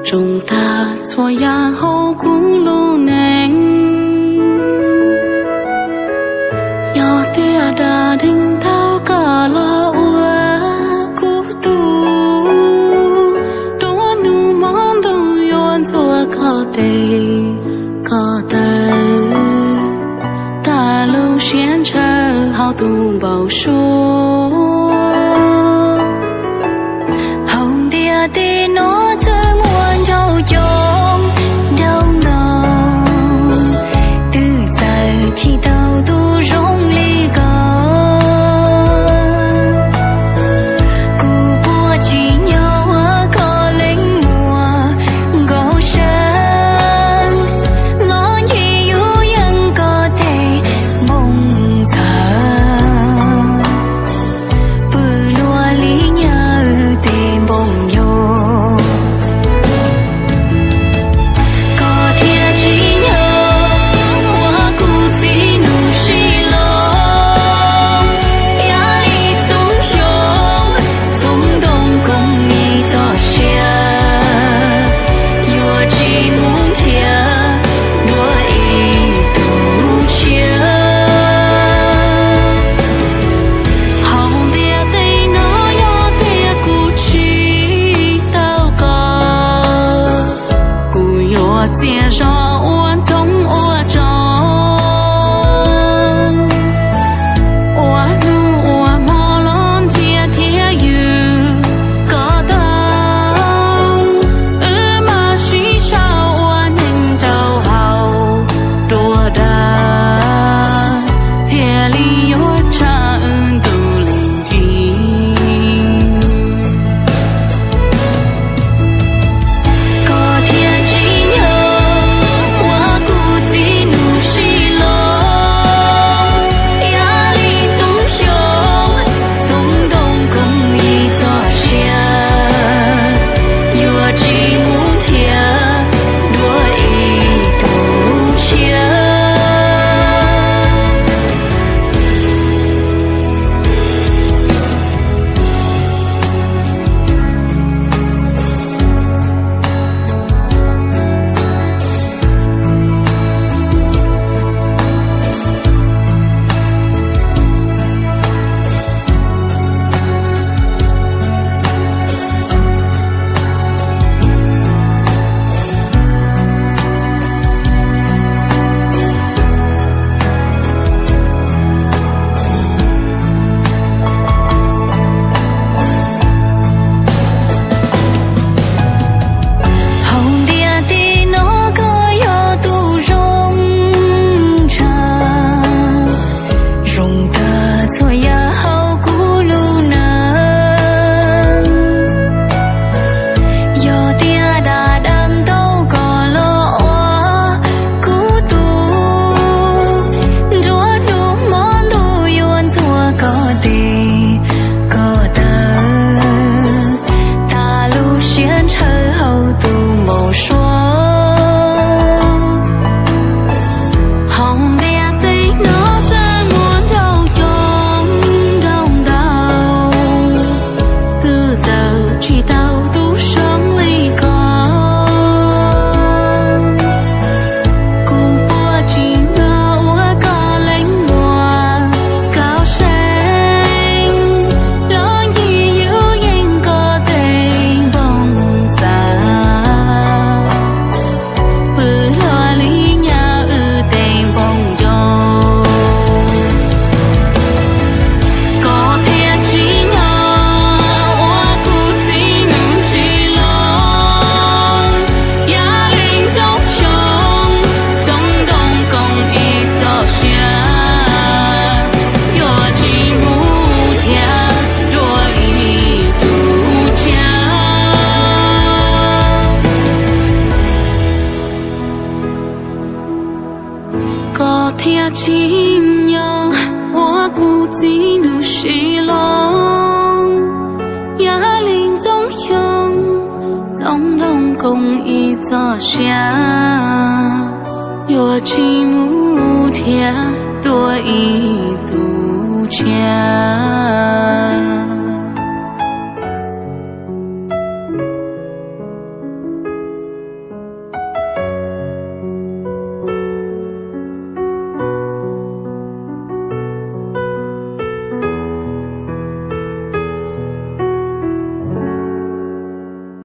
chúng ta cho ya hậu cũ lô nén yo tia đa đình thao cả lo ua cũ tu đua nu mong tu yon chua có tê ta lưu xiên chờ hao tu bảo số hồng tia tia nó chỉ đầu tu rong ly gò cụ bùa chỉ nhau có lên mùa gò sơn ngõ gì u yên có thể mong chờ bự lúa lý nhớ tìm bông yo có thiên chỉ nhớ接受我从我中，我路我莫浪接天雨高登，马西少我能走好多的，夜里有长独聆听，高天气。亲友，我孤寂如西龙，压林中雄，总动共一座下，若寂寞天，若一度家。